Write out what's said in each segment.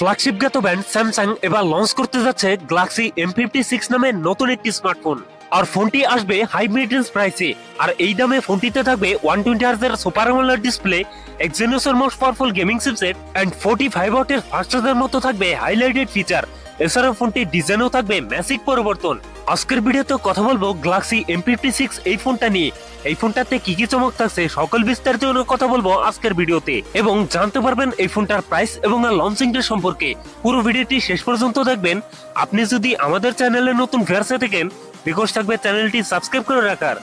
Flagship জ্ঞাত brand Samsung এবার launch করতে যাচ্ছে গ্যালাক্সি M56 নামে নতুন একটি স্মার্টফোন। আর ফোনটি আসবে হাই মেইনটেন্স প্রাইসে। আর এই দামে ফোনটিতে থাকবে 120 হার্জ সুপার অ্যামোলেড ডিসপ্লে, এক্সিনোসের most powerful gaming chipset and 45 ওয়াটের ফাস্ট চার্জার মতো থাকবে হাইলাইটেড ফিচার। এছাড়াও ফোনটির ডিজাইনও থাকবে ম্যাসিভ পরিবর্তন। আজকের ভিডিওতে কথা বলবো গ্যালাক্সি M56 এই ফোনটা নিয়ে। এই ফোনটাতে কি কি চমক থাকছে সকল বিস্তারিত কথা বলবো আজকের ভিডিওতে, এবং জানতে পারবেন এই ফোনটার প্রাইস এবং লঞ্চিং ডে সম্পর্কে। পুরো ভিডিওটি শেষ পর্যন্ত দেখবেন। আপনি যদি আমাদের চ্যানেলে নতুন ভিউয়ার্স থাকেন, রিকোয়েস্ট থাকবে চ্যানেলটি সাবস্ক্রাইব করে রাখার।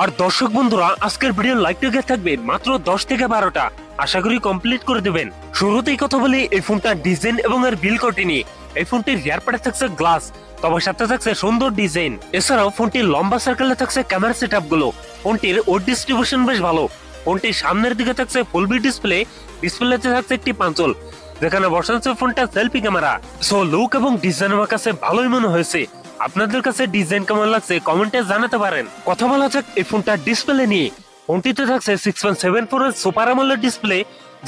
আর দর্শক বন্ধুরা, আজকের ভিডিও লাইক টার্গেট থাকবে মাত্র 10 থেকে 12টা। আশা করি কমপ্লিট করে দেবেন। শুরুতেই কথা বলি এই ফোনটার ডিজাইন এবং এর বিল্ড কোয়ালিটি নিয়ে। এই ফোনটির রিয়ার পার্টে থাকছে গ্লাস, তবে সাথে থাকছে সুন্দর ডিজাইন। এছাড়াও ফোনটির লম্বা সার্কেলে থাকছে ক্যামেরা সেটআপ গুলো। ফোনটির ওয়েট ডিস্ট্রিবিউশন বেশ ভালো। ফোনটির সামনের দিকে থাকছে ফুল বি ডিসপ্লে, ডিসপ্লেতে থাকছে একটি পাঞ্চল যেখানে বসানো ফোনটা সেলফি ক্যামেরা। সো লুক এবং ডিজাইন আমার কাছে ভালোই মনে হয়েছে। আপনাদের কাছে ডিজাইন কেমন লাগছে কমেন্টে জানাতে পারেন। কথা বলা যাক এই ফোনটার ডিসপ্লে নিয়ে। ফোনটিতে থাকছে 6.74 এর সুপার অ্যামোলেড ডিসপ্লে,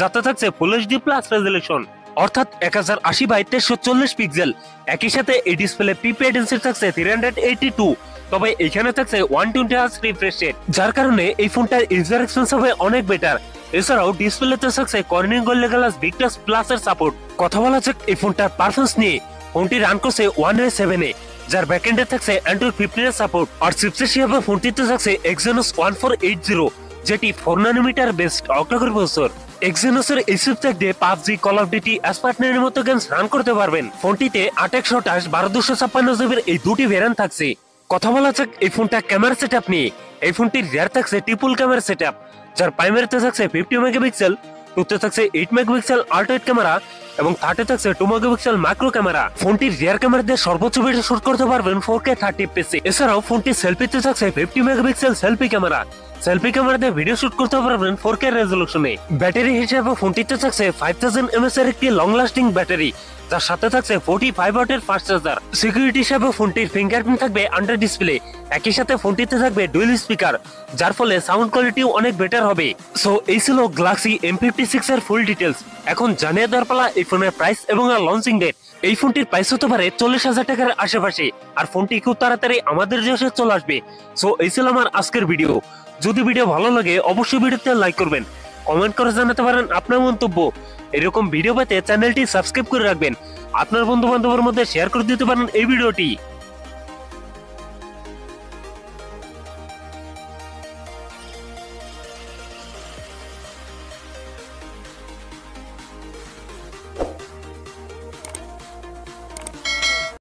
যাতে থাকছে ফুল এইচডি প্লাস রেজোলিউশন, অর্থাৎ 1080x1340 পিক্সেল। একই সাথে এই ডিসপ্লে পিপিআই ডেনসিটি থাকছে 382, তবে এখানে থাকছে 120 হার্জ রিফ্রেশ রেট, যার কারণে এই ফোনটার ইউজার এক্সপিরিয়েন্স হবে অনেক বেটার। এছাড়াও ডিসপ্লেতে থাকছে কর্নিং গোরিল্লা গ্লাস ভিক্টাস প্লাস এর সাপোর্ট। কথা বলা যাক এই ফোনটার পারফরম্যান্স নিয়ে। ফোনটি রান করছে 1.7 এ, যার ব্যাকএন্ডে থাকছে অ্যান্ড্রয়েড 15 এর সাপোর্ট। আর চিপসেট হিসেবে ফোনটিতে থাকছে এক্সিনোস 1480, যেটি 4 ন্যানোমিটার বেসড অক্টাকোর প্রসেসর। এক্সিনোসের এই চিপসেট দিয়ে PUBG, কল অফ ডিউটি, অ্যাসপার্টনের মতো গেমস রান করতে পারবেন। ফোনটিতে 8/128, 12/256 জিবির এই দুটি ভেরিয়েন্ট থাকছে। কথা বলা যাক এই ফোনটা ক্যামেরা সেটআপ নিয়ে। এই ফোনটির রিয়ার থাকছে ট্রিপল ক্যামেরা সেটআপ, যার প্রাইমারিতে থাকছে 50 মেগাপিক্সেল, টুতে থাকছে 8 মেগাপিক্সেল আল্ট্রা ক্যামেরা এবং থার্ডে থাকছে 2 মেগাপিক্সেল ম্যাক্রো ক্যামেরা। ফোনটির রিয়ার ক্যামেরা দিয়ে সর্বোচ্চ ভিডিও শুট করতে পারবেন 4K 30 fps। এছাড়াও ফোনটির সেলফিতে থাকছে 50 megapixel selfie camera. Selfie camera দিয়ে ভিডিও শুট করতে পারবেন 4K রেজোলিউশনে। ব্যাটারি হিসেবে ফোনটিতে থাকছে 5000 mAh এর একটি লং লাস্টিং ব্যাটারি, যার সাথে থাকছে 45 ওয়াটের ফাস্ট চার্জার। সিকিউরিটি হিসেবে ফোনটির ফিঙ্গারপ্রিন্ট থাকবে আন্ডার ডিসপ্লে। একই সাথে ফোনটিতে থাকবে ডুয়াল স্পিকার, যার ফলে সাউন্ড কোয়ালিটিও অনেক বেটার হবে। সো এই ছিল গ্যালাক্সি M56 এর ফুল ডিটেলস। এখন জানিয়ে দেওয়ার পালা এই ফোনের প্রাইস এবং লঞ্চিং ডেট। এই ফোনটির প্রাইস হতে পারে 40,000 টাকার আশেপাশে, আর ফোনটি খুব তাড়াতাড়ি আমাদের দেশে চলে আসবে। সো এই ছিল আমার আজকের ভিডিও। যদি ভিডিও ভালো লাগে অবশ্যই ভিডিওতে লাইক করবেন, কমেন্ট করে জানাতে পারেন আপনার মন্তব্য। এরকম ভিডিও পেতে চ্যানেলটি সাবস্ক্রাইব করে রাখবেন। আপনার বন্ধু বান্ধবের মধ্যে শেয়ার করে দিতে পারেন এই ভিডিওটি।